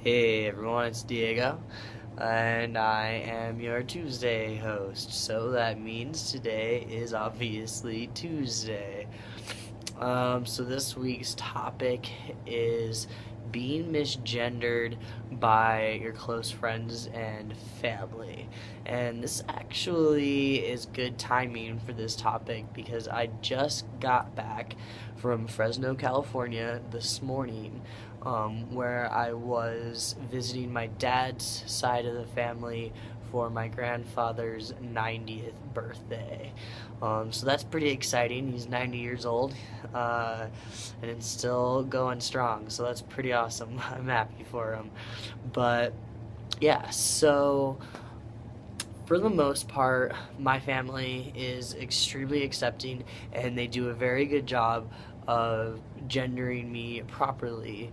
Hey everyone, it's Diego, and I am your Tuesday host. So that means today is obviously Tuesday. So this week's topic is being misgendered by your close friends and family. And this actually is good timing for this topic because I just got back from Fresno, California this morning, where I was visiting my dad's side of the family for my grandfather's 90th birthday. So that's pretty exciting. He's 90 years old, and it's still going strong. So that's pretty awesome. I'm happy for him. But yeah, so for the most part, my family is extremely accepting, and they do a very good job of gendering me properly.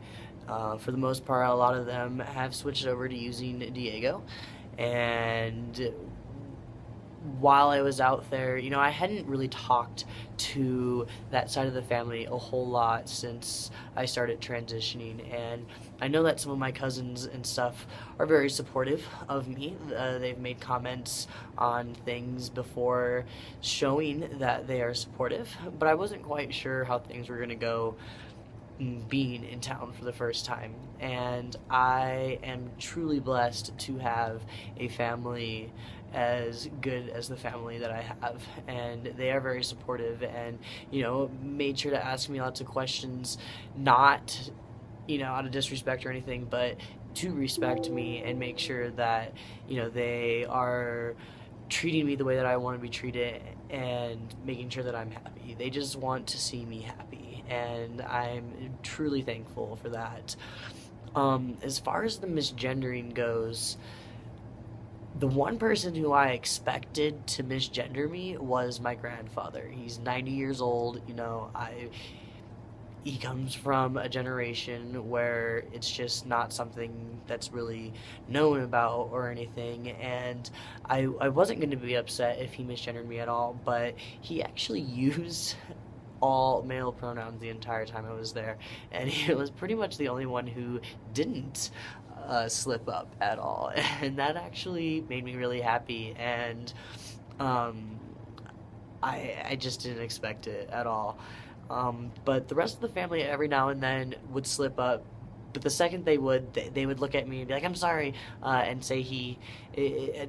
For the most part, a lot of them have switched over to using Diego, and while I was out there, I hadn't really talked to that side of the family a whole lot since I started transitioning. And I know that some of my cousins and stuff are very supportive of me. They've made comments on things before showing that they are supportive, but I wasn't quite sure how things were going to go being in town for the first time. And I am truly blessed to have a family as good as the family that I have, and they are very supportive, and made sure to ask me lots of questions, not out of disrespect or anything, but to respect me and make sure that they are treating me the way that I want to be treated and making sure that I'm happy. They just want to see me happy, and I'm truly thankful for that. As far as the misgendering goes, the one person who I expected to misgender me was my grandfather. He's 90 years old. He comes from a generation where it's just not something that's really known about or anything, and I wasn't going to be upset if he misgendered me at all, but he actually used all male pronouns the entire time I was there, and he was pretty much the only one who didn't slip up at all, and that actually made me really happy, and um, I just didn't expect it at all. But the rest of the family every now and then would slip up. But the second they would, they would look at me and be like, "I'm sorry," and say he.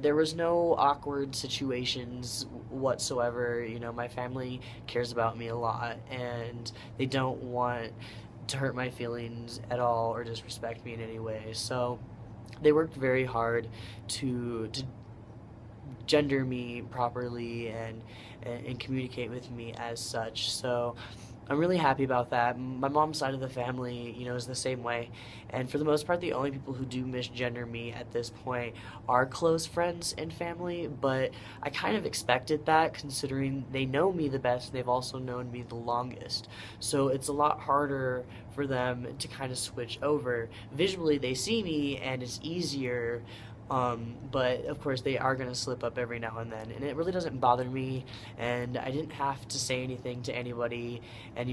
There was no awkward situations whatsoever. My family cares about me a lot, and they don't want to hurt my feelings at all or disrespect me in any way. So they worked very hard to gender me properly and communicate with me as such. So I'm really happy about that. My mom's side of the family, is the same way. And for the most part, the only people who do misgender me at this point are close friends and family, but I kind of expected that considering they know me the best. They've also known me the longest. So it's a lot harder for them to kind of switch over. Visually, they see me and it's easier, but of course they are going to slip up every now and then, and it really doesn't bother me, and I didn't have to say anything to anybody. And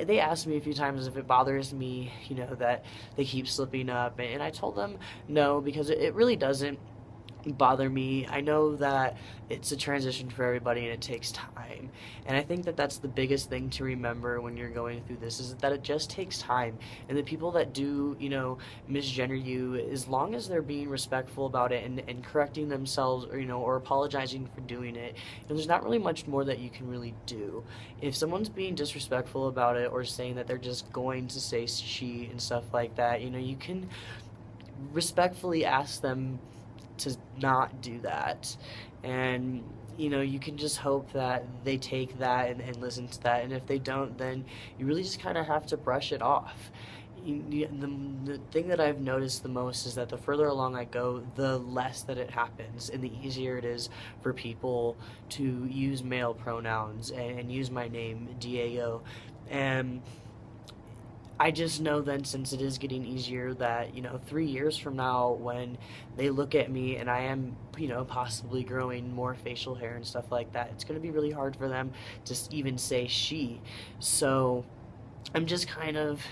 they asked me a few times if it bothers me, that they keep slipping up, and I told them no, because it really doesn't bother me. I know that it's a transition for everybody and it takes time. And I think that that's the biggest thing to remember when you're going through this, is that it just takes time. And the people that do, misgender you, as long as they're being respectful about it and correcting themselves, or apologizing for doing it, there's not really much more that you can really do. If someone's being disrespectful about it or saying that they're just going to say she and stuff like that, you can respectfully ask them to not do that. And you can just hope that they take that and listen to that, and if they don't, then you really just kind of have to brush it off. The thing that I've noticed the most is that the further along I go, the less that it happens, and the easier it is for people to use male pronouns and use my name, Diego. And I just know then, since it is getting easier, that 3 years from now, when they look at me and I am possibly growing more facial hair and stuff like that, it's going to be really hard for them to even say she. So I'm just kind of,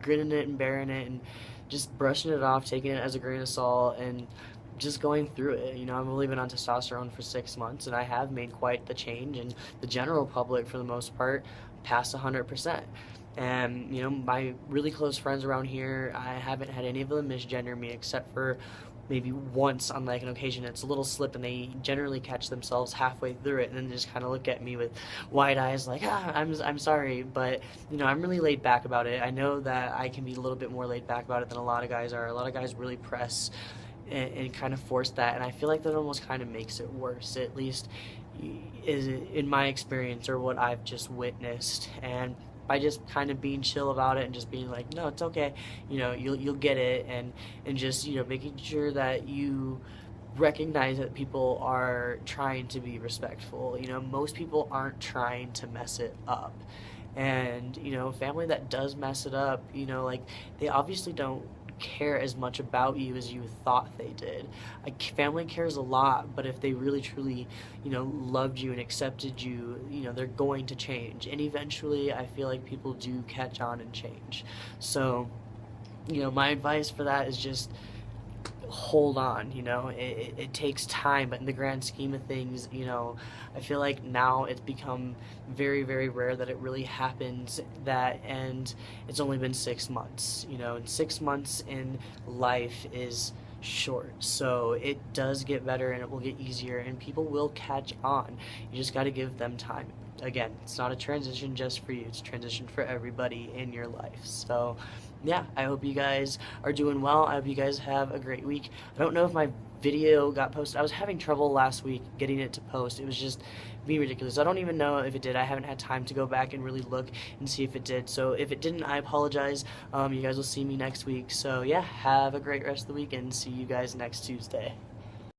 grinning it and bearing it and just brushing it off, taking it as a grain of salt, and just going through it. I've only been on testosterone for 6 months, and I have made quite the change, and the general public, for the most part, past 100%. And, my really close friends around here, I haven't had any of them misgender me except for maybe once on like an occasion. It's a little slip and they generally catch themselves halfway through it and then just kind of look at me with wide eyes like, I'm sorry. But I'm really laid back about it. I know that I can be a little bit more laid back about it than a lot of guys are. A lot of guys really press and kind of force that, and I feel like that almost kind of makes it worse, at least is in my experience or what I've just witnessed. And by just kind of being chill about it and just being like, no, it's okay, you'll get it, and just making sure that you recognize that people are trying to be respectful. Most people aren't trying to mess it up, and family that does mess it up, like, they obviously don't care as much about you as you thought they did. Like, family cares a lot, but if they really truly loved you and accepted you, they're going to change, and eventually I feel like people do catch on and change. So my advice for that is just hold on. It takes time, but in the grand scheme of things, I feel like now it's become very, very rare that it really happens, and it's only been 6 months. And 6 months in life is short, so it does get better and it will get easier and people will catch on. You just got to give them time. Again, it's not a transition just for you, it's a transition for everybody in your life. So yeah, I hope you guys are doing well. I hope you guys have a great week. I don't know if my video got posted. I was having trouble last week getting it to post. It was just being ridiculous. I don't even know if it did. I haven't had time to go back and really look and see if it did. So if it didn't, I apologize. You guys will see me next week. So yeah, have a great rest of the week and see you guys next Tuesday.